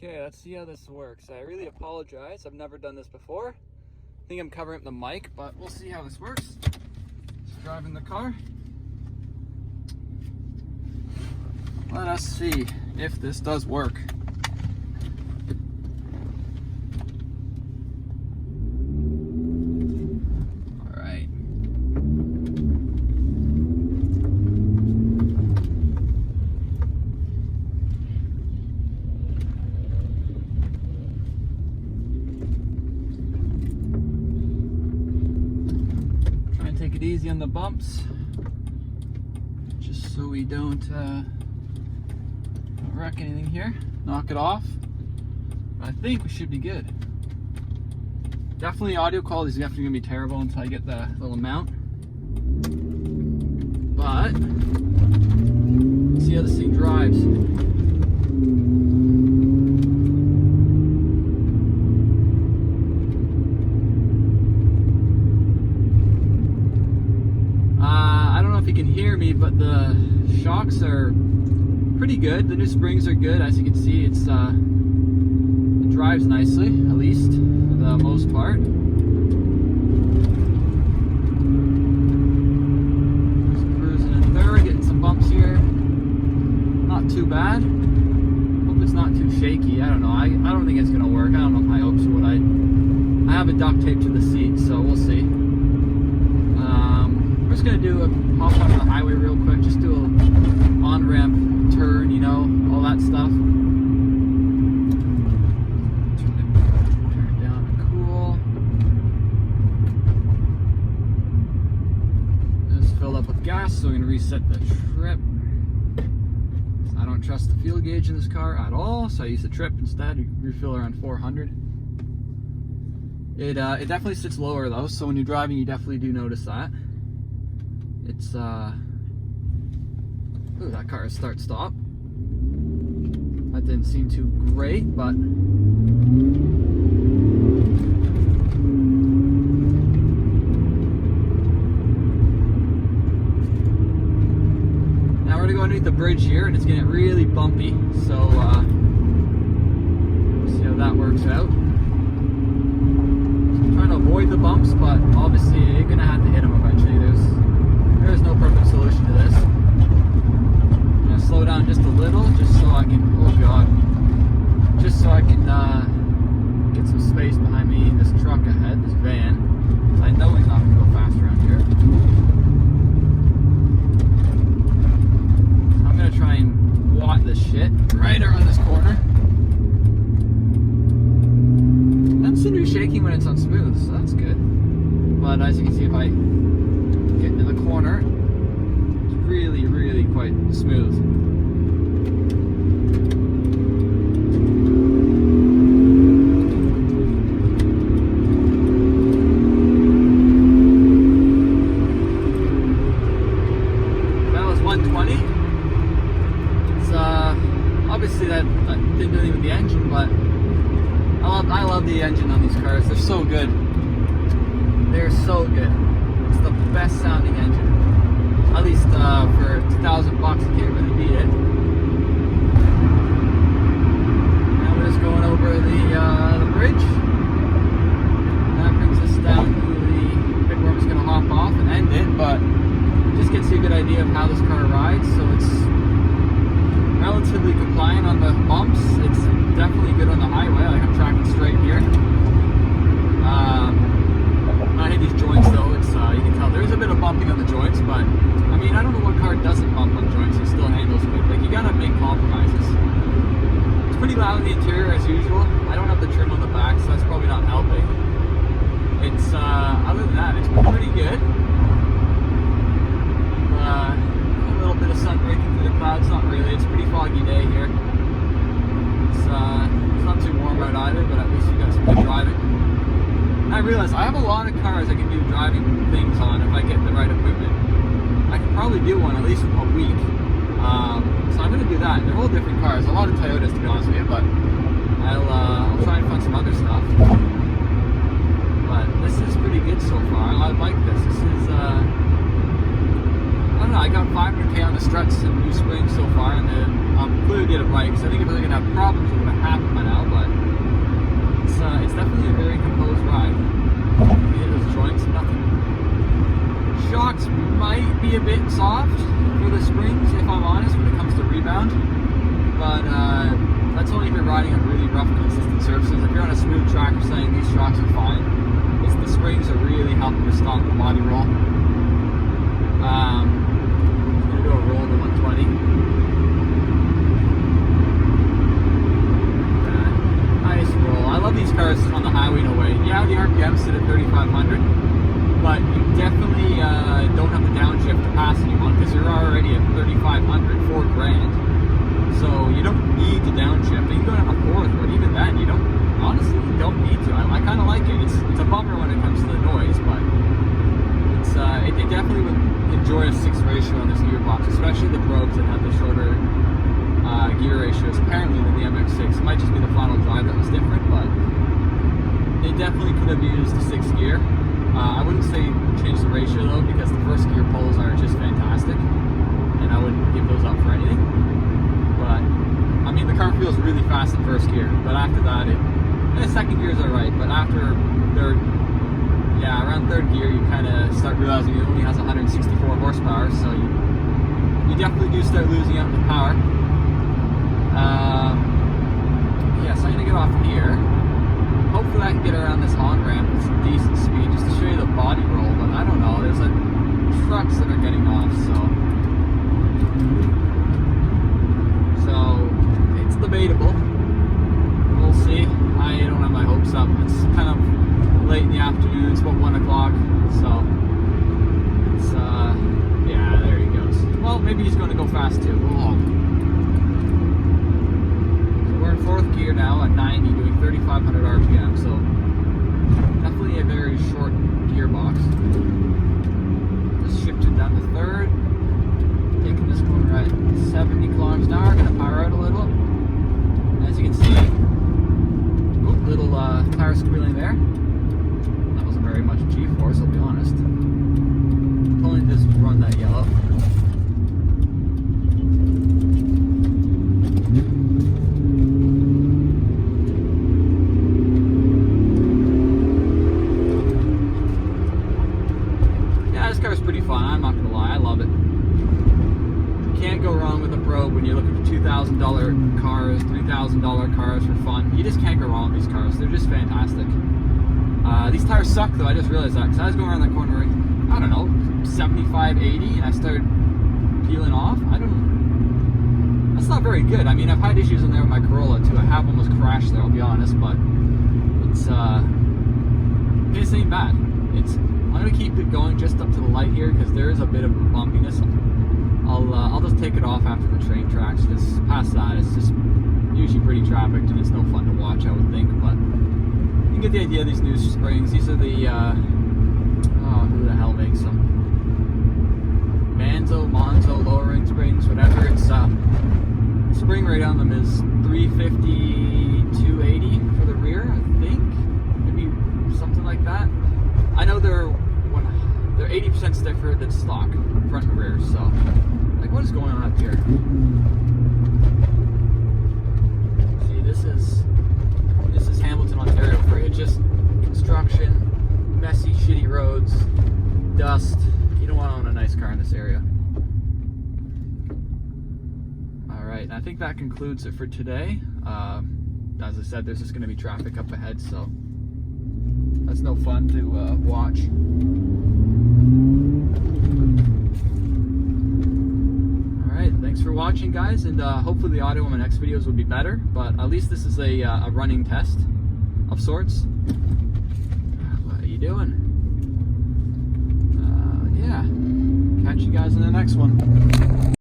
Okay, let's see how this works. I really apologize. I've never done this before. I think I'm covering up the mic, but we'll see how this works. Just driving the car. Let us see if this does work. All right. Try and take it easy on the bumps, just so we don't wreck anything here. Knock it off. But I think we should be good. Definitely audio quality is definitely gonna be terrible until I get the little mount. But let's see how this thing drives. I don't know if you can hear me, but the shocks are pretty good. The new springs are good. As you can see, it drives nicely, at least for the most part. Just cruising in third, getting some bumps here. Not too bad. Hope it's not too shaky. I don't know. I don't think it's gonna work. I don't know if my hopes are what I have it duct taped to the seat, so we'll see. We're just gonna do a hop on the highway real quick. Just do a on-ramp turn, you know, all that stuff. Turn it down to cool. Just filled up with gas, so we're gonna reset the trip. I don't trust the fuel gauge in this car at all, so I use the trip instead. You refill around 400. It definitely sits lower though, so when you're driving, you definitely do notice that. It's ooh, that car is start-stop. That didn't seem too great, but now we're gonna go underneath the bridge here, and it's getting really bumpy. So see how that works out. I'm trying to avoid the bumps, but obviously you're gonna have to hit them eventually. There's no perfect solution to this. I'm gonna slow down just a little, just so I can, oh god, just so I can get some space behind me in this truck ahead, this van. I know he's not gonna go fast around here. I'm gonna try and watt this shit right around this corner. That's the new shaking when it's on smooth, so that's good. But as you can see, if I get into the corner, it's really, really quite smooth. That was 120. It's obviously that didn't do anything with the engine, but I love the engine on these cars. They're so good. They're so good. It's the best sounding engine. At least for $2,000 you can't really beat it. Now we're just going over the bridge. That brings us down to the bit where I'm just gonna hop off and end it, but just gets you a good idea of how this car rides. So it's relatively compliant on the bumps. It's definitely good on the highway. Like I'm tracking straight here. I hit these joints though. It's you can tell there's a bit of bumping on the joints, but I mean I don't know what car doesn't bump on joints and still handles good. Like you gotta make compromises. It's pretty loud in the interior as usual. I don't have the trim on the back, so that's probably not helping. It's other than that, it's pretty good. A little bit of sun breaking through the clouds. Not really. It's a pretty foggy day here. It's not too warm out either, but at least you got some good driving. I realize I have a lot of cars I can do driving things on if I get the right equipment. I can probably do one at least a week. So I'm going to do that. They're all different cars. A lot of Toyotas to be honest with you, but I'll try and find some other stuff. But this is pretty good so far. I like this. This is, I don't know. I got 500k on the struts and new springs so far, and then I'll clearly get it right, because I think if I was going to have problems, it would have happened by now, but it's definitely a very composed ride. Hit those joints, nothing. Shocks might be a bit soft for the springs, if I'm honest, when it comes to rebound, but that's only if you're riding on really rough, consistent surfaces. If you're on a smooth track or something, these shocks are fine. It's the springs are really helping to stop the body roll. I'm gonna do a roll to 120. Nice roll. I love these cars on the highway, no way. Yeah, the RPM sit at 3,500, but you definitely don't have the downshift to pass anyone, because you're already at 3,500, $4,000. So you don't need to downshift. You can go down a fourth, but even then, you don't. Honestly, you don't need to. I kind of like it. It's a bummer when it comes to the noise, but it definitely would enjoy a 6 ratio on this gearbox, especially the probes that have the shorter gear ratios apparently than the MX-6. It might just be the final drive that was different, but they definitely could have used the 6th gear. I wouldn't say change the ratio though, because the first gear pulls are just fantastic, and I wouldn't give those up for anything. But I mean, the car feels really fast in first gear, but after that, the second gear is alright. But after around third gear, you kind of start realizing it only has 164 horsepower, so you definitely do start losing out in the power. So I'm gonna get off here. Hopefully, I can get around this on-ramp with some decent speed, just to show you the body roll. But I don't know. There's trucks that are getting off, so it's debatable. We'll see. I don't have my hopes up. It's kind of late in the afternoon. It's about 1 o'clock, so it's yeah, there he goes. Well, maybe he's going to go fast too. Oh. So we're in 4th gear now at 90, doing 3,500 RPM. So definitely a very short gearbox. Just shifted down to 3rd. Taking this corner at 70 kilometers an hour. Going to power out a little. As you can see, little tire squealing there. That wasn't very much G-force, I'll be honest. Pulling this run that yellow. Yeah, this car's pretty fun, I'm not gonna lie, I love it. Can't go wrong with a probe when you're looking for $2,000 cars, $3,000 cars for fun. You just can't go wrong with these cars. They're just fantastic. These tires suck though. I just realized that because I was going around that corner, I don't know, 75, 80, and I started peeling off. That's not very good. I mean, I've had issues in there with my Corolla too. I have almost crashed there, I'll be honest, but this ain't bad. I'm gonna keep it going just up to the light here because there is a bit of bumpiness. I'll just take it off after the train tracks, because past that it's just usually pretty trafficked and it's no fun to watch, I would think. But you can get the idea of these new springs. These are the who the hell makes them? Monzo lowering springs, whatever. It's spring rate on them is 350, 280 for the rear, I think, maybe something like that. I know they're 80% stiffer than stock, front and rear, so like, what is going on up here? See, this is Hamilton, Ontario for you. Just construction, messy, shitty roads, dust. You don't want to own a nice car in this area. Alright, and I think that concludes it for today. As I said, there's just going to be traffic up ahead, so that's no fun to watch. Alright, thanks for watching, guys, and hopefully the audio on my next videos will be better, but at least this is a running test of sorts. What are you doing? Yeah, catch you guys in the next one.